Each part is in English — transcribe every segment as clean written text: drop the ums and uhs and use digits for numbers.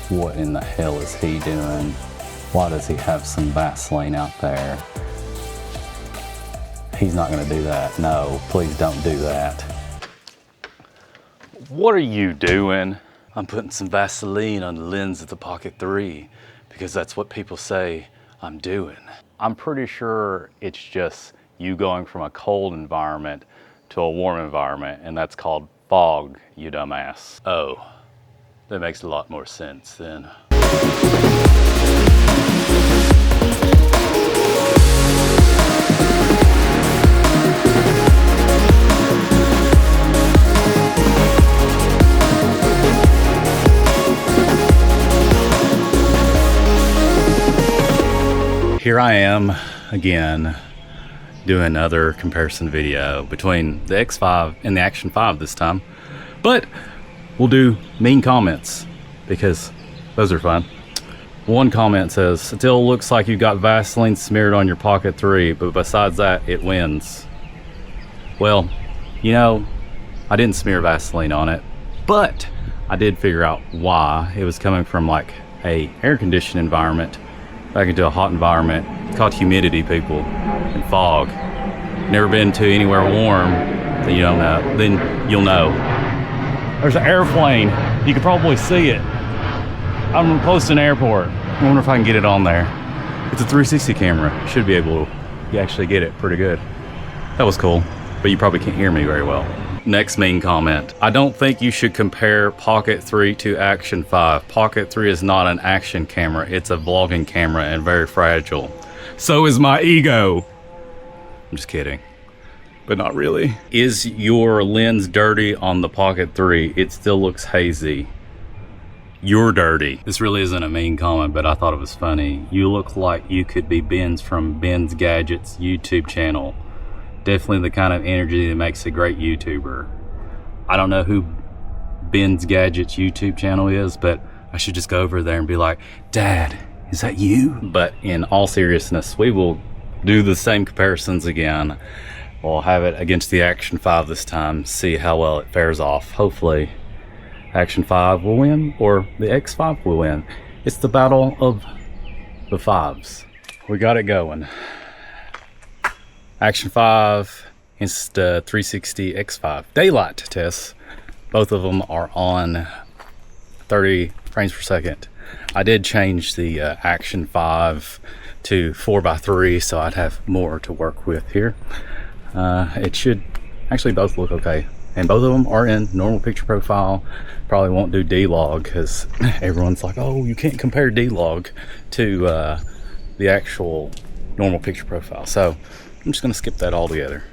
What in the hell is he doing? Why does he have some Vaseline out there? He's not gonna do that. No, please don't do that. What are you doing? I'm putting some Vaseline on the lens of the Pocket 3 because that's what people say I'm doing. I'm pretty sure it's just you going from a cold environment to a warm environment, and that's called fog, you dumbass. Oh, that makes a lot more sense then. Here I am again doing another comparison video between the X5 and the Action 5 this time, but we'll do mean comments because those are fun. One comment says, "Still looks like you got Vaseline smeared on your Pocket 3, but besides that, it wins." Well, you know, I didn't smear Vaseline on it, but I did figure out why. It was coming from like a air-conditioned environment back into a hot environment. It's called humidity, people, and fog. Never been to anywhere warm, then you don't know. Then you'll know. There's an airplane. You can probably see it. I'm close to an airport. I wonder if I can get it on there. It's a 360 camera. Should be able to actually get it pretty good. That was cool, but you probably can't hear me very well. Next mean comment. I don't think you should compare Pocket 3 to Action 5. Pocket 3 is not an action camera. It's a vlogging camera and very fragile. So is my ego. I'm just kidding, but not really. Is your lens dirty on the Pocket 3? It still looks hazy. You're dirty. This really isn't a mean comment, but I thought it was funny. You look like you could be Ben's from Ben's Gadgets YouTube channel. Definitely the kind of energy that makes a great YouTuber. I don't know who Ben's Gadgets YouTube channel is, but I should just go over there and be like, "Dad, is that you?" But in all seriousness, we will do the same comparisons again. We'll have it against the Action 5 this time, see how well it fares off. Hopefully Action 5 will win, or the X5 will win. It's the battle of the 5s. We got it going. Action 5, Insta360 X5. Daylight tests. Both of them are on 30 frames per second. I did change the Action 5 to 4x3, so I'd have more to work with here. It should actually both look okay. And both of them are in normal picture profile. Probably won't do D-Log because everyone's like, "Oh, you can't compare D-Log to the actual normal picture profile." So I'm just gonna skip that altogether.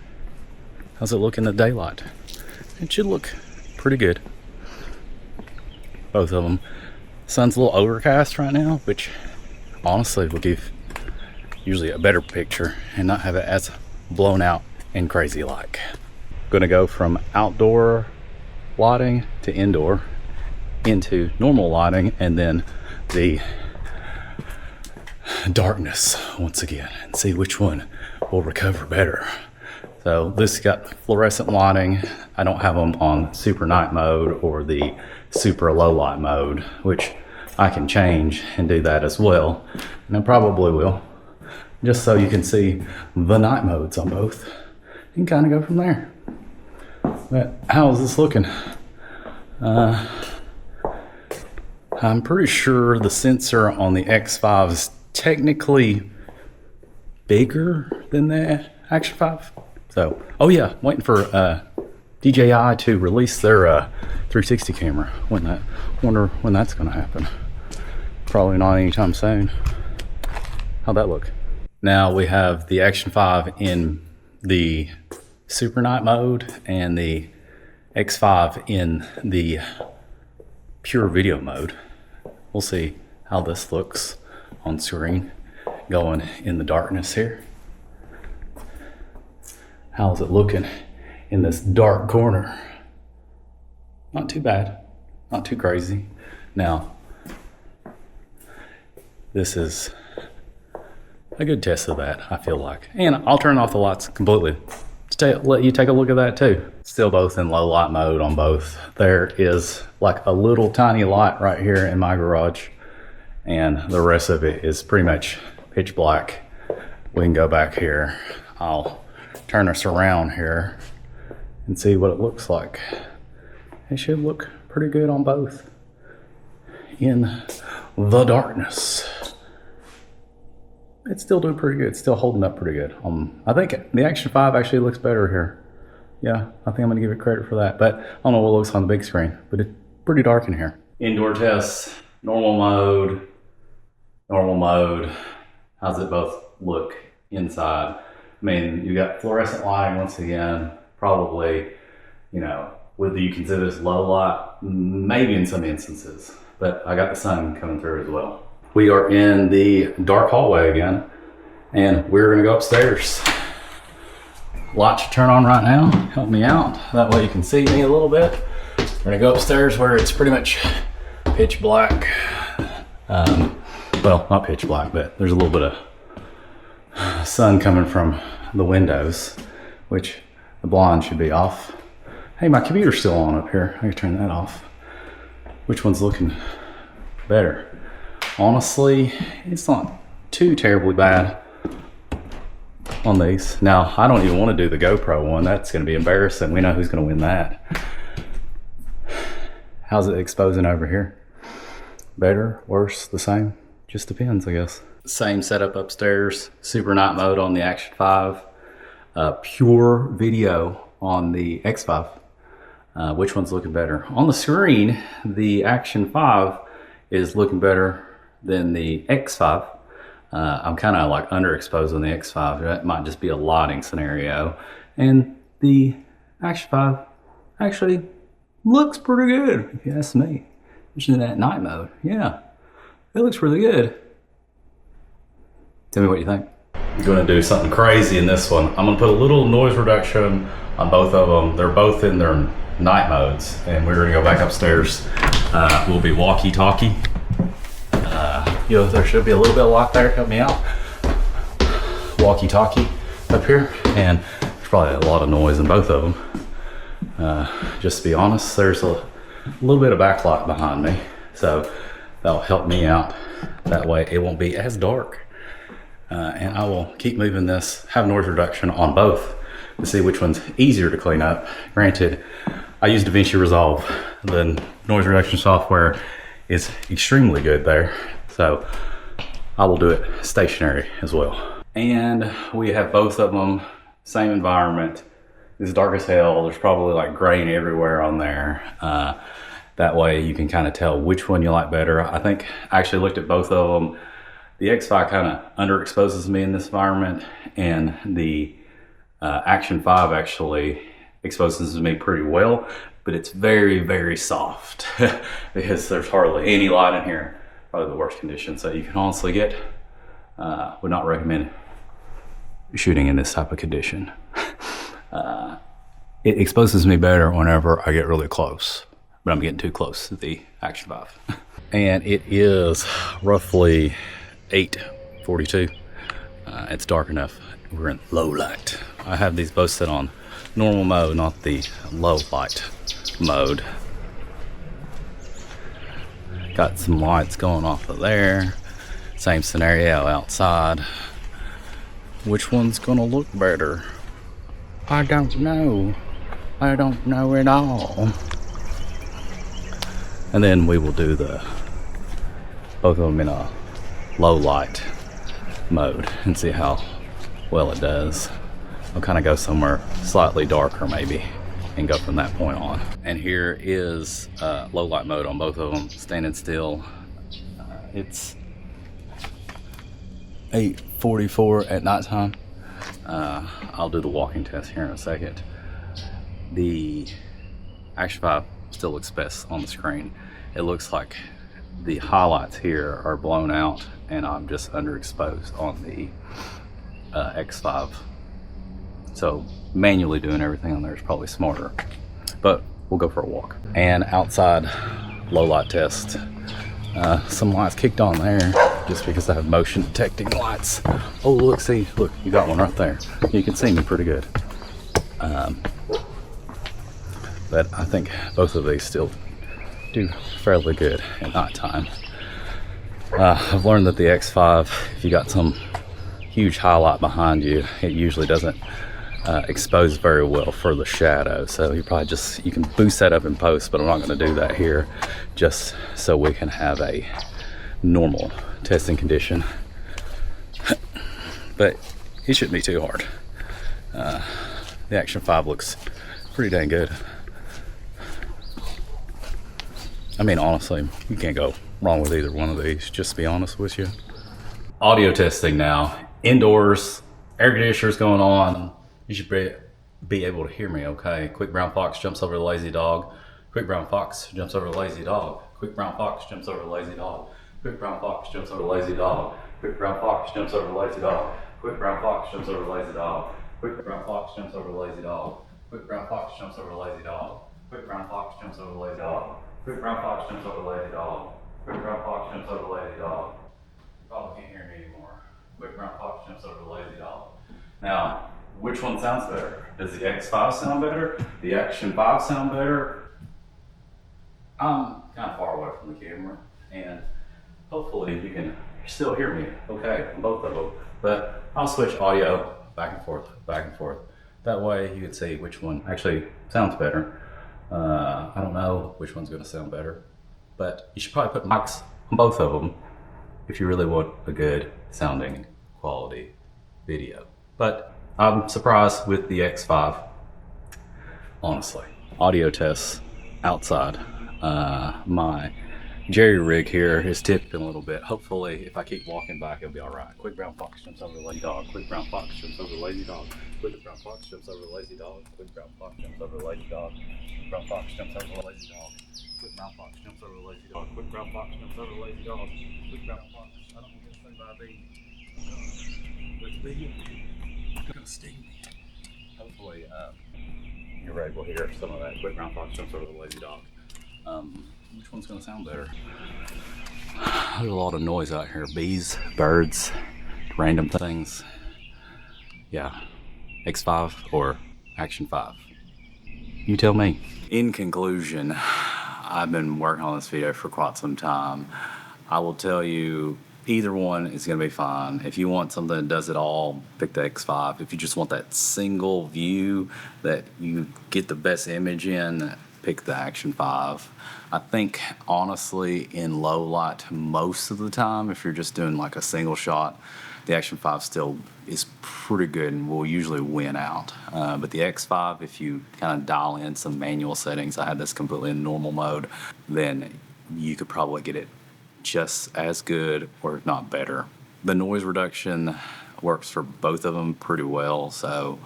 How's it look in the daylight? It should look pretty good. Both of them. Sun's a little overcast right now, which honestly will give usually a better picture and not have it as blown out and crazy like. Gonna go from outdoor lighting to indoor into normal lighting and then the darkness once again and see which one will recover better. So this got fluorescent lighting. I don't have them on super night mode or the super low light mode, which I can change and do that as well. And I probably will, just so you can see the night modes on both and kind of go from there. But how is this looking? I'm pretty sure the sensor on the X5 is technically bigger than the Action 5. So, oh yeah, waiting for DJI to release their 360 camera. Wonder when that's gonna happen. Probably not anytime soon. How'd that look? Now we have the Action 5 in the super night mode and the X5 in the pure video mode. We'll see how this looks on screen going in the darkness here. How's it looking in this dark corner? Not too bad, not too crazy. Now, this is a good test of that, I feel like. And I'll turn off the lights completely to let you take a look at that too. Still both in low light mode on both. There is like a little tiny light right here in my garage, and the rest of it is pretty much pitch black. We can go back here. I'll turn us around here and see what it looks like. It should look pretty good on both in the darkness. It's still doing pretty good. It's still holding up pretty good. I think the Action 5 actually looks better here. Yeah, I think I'm gonna give it credit for that. But I don't know what it looks on the big screen, but it's pretty dark in here. Indoor tests, normal mode. How's it both look inside? I mean, you got fluorescent lighting once again, probably, you know, whether you consider this low light, maybe in some instances, but I got the sun coming through as well. We are in the dark hallway again, and we're gonna go upstairs. Light should turn on right now, help me out. That way you can see me a little bit. We're gonna go upstairs where it's pretty much pitch black. Well, not pitch black, but there's a little bit of sun coming from the windows, which the blind should be off. Hey, my computer's still on up here. I can turn that off. Which one's looking better? Honestly, it's not too terribly bad on these. Now, I don't even want to do the GoPro one. That's going to be embarrassing. We know who's going to win that. How's it exposing over here? Better, worse, the same? Just depends, I guess. Same setup upstairs. Super night mode on the Action 5. Pure video on the X5. Which one's looking better? On the screen, the Action 5 is looking better than the X5. I'm kind of like underexposed on the X5. That might just be a lighting scenario. And the Action 5 actually looks pretty good, if you ask me. Just in that night mode. Yeah, it looks really good. Tell me what you think. I'm gonna do something crazy in this one. I'm gonna put a little noise reduction on both of them. They're both in their night modes, and we're gonna go back upstairs. We'll be walkie-talkie. You know, there should be a little bit of light there. Help me out. Walkie-talkie up here, and there's probably a lot of noise in both of them. Just to be honest, there's a little bit of backlight behind me, so that'll help me out. That way it won't be as dark. And I will keep moving this, have noise reduction on both to see which one's easier to clean up. Granted, I use DaVinci Resolve. The noise reduction software is extremely good there. So I will do it stationary as well. And we have both of them, same environment. It's dark as hell. There's probably like grain everywhere on there. That way you can kind of tell which one you like better. I think I actually looked at both of them. The X5 kind of underexposes me in this environment, and the Action 5 actually exposes me pretty well, but it's very, very soft because there's hardly any light in here. Probably the worst conditions that you can honestly get. Would not recommend shooting in this type of condition. It exposes me better whenever I get really close, but I'm getting too close to the Action 5. And it is roughly 8:42. It's dark enough. We're in low light. I have these both set on normal mode, not the low light mode. Got some lights going off of there. Same scenario outside. Which one's gonna look better? I don't know. I don't know at all. And then we will do both of them in a low light mode and see how well it does. I'll kind of go somewhere slightly darker maybe and go from that point on. And here is low light mode on both of them, standing still. It's 8:44 at nighttime. I'll do the walking test here in a second. The Action 5 still looks best on the screen. It looks like the highlights here are blown out and I'm just underexposed on the X5. So manually doing everything on there is probably smarter, but we'll go for a walk. And outside low light test, some lights kicked on there just because I have motion detecting lights. Oh, look, see, look, you got one right there. You can see me pretty good. But I think both of these still do fairly good at night time. I've learned that the X5, if you got some huge highlight behind you, it usually doesn't expose very well for the shadow. So you can boost that up in post, but I'm not going to do that here, just so we can have a normal testing condition. But it shouldn't be too hard. The Action 5 looks pretty dang good. I mean, honestly, you can't go wrong with either one of these, just to be honest with you. Audio testing now. Indoors, air conditioners going on. You should be able to hear me, okay? Quick brown fox jumps over the lazy dog. Quick brown fox jumps over the lazy dog. Quick brown fox jumps over the lazy dog. Quick brown fox jumps over the lazy dog. Quick brown fox jumps over the lazy dog. Quick brown fox jumps over the lazy dog. Quick brown fox jumps over the lazy dog. Quick brown fox jumps over the lazy dog. Quick brown fox jumps over the lazy dog. Quick brown fox jumps over the lazy dog. Quick brown fox jumps over the lazy dog. You probably can't hear me anymore. Quick brown fox jumps over the lazy dog. Now, which one sounds better? Does the X5 sound better? The Action 5 sound better? I'm kind of far away from the camera, and hopefully you can still hear me okay on both of them. But I'll switch audio back and forth, back and forth. That way you can see which one actually sounds better. I don't know which one's going to sound better, but you should probably put mics on both of them if you really want a good sounding quality video. But I'm surprised with the X5, honestly. Audio tests outside. My jerry rig here is tipping a little bit. Hopefully, if I keep walking back, it'll be all right. Quick brown fox jumps over the lazy dog. Quick brown fox jumps over the lazy dog. Quick brown fox jumps over the lazy dog. Quick brown fox jumps over the lazy dog. Quick brown fox jumps over the lazy dog. Quick brown fox jumps over the lazy dog. Quick brown fox jumps over the lazy dog. Quick brown fox. I don't want to say by B. It's gonna sting me. Hopefully, you're able to hear some of that. Quick brown fox jumps over the lazy dog. Which one's gonna sound better? There's a lot of noise out here. Bees, birds, random things. Yeah, X5 or Action 5. You tell me. In conclusion, I've been working on this video for quite some time. I will tell you, either one is gonna be fine. If you want something that does it all, pick the X5. If you just want that single view that you get the best image in, pick the Action 5. I think honestly in low light most of the time, if you're just doing like a single shot, the Action 5 still is pretty good and will usually win out. But the X5, if you kind of dial in some manual settings, I had this completely in normal mode, then you could probably get it just as good or if not better. The noise reduction works for both of them pretty well, so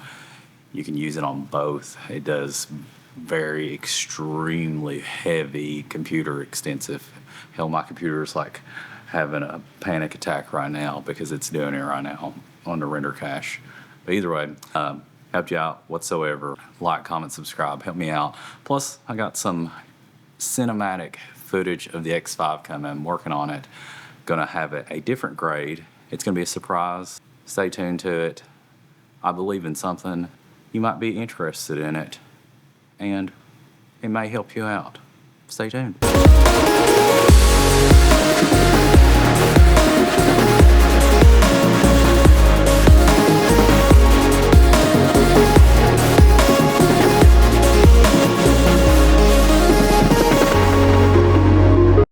you can use it on both. It does very extremely heavy computer extensive. Hell, my computer is like having a panic attack right now because it's doing it right now on the render cache. But either way, helped you out whatsoever. Like, comment, subscribe, help me out. Plus, I got some cinematic footage of the X5 coming. I'm working on it. Gonna have it a different grade. It's gonna be a surprise. Stay tuned to it. I believe in something. You might be interested in it, and it may help you out. Stay tuned.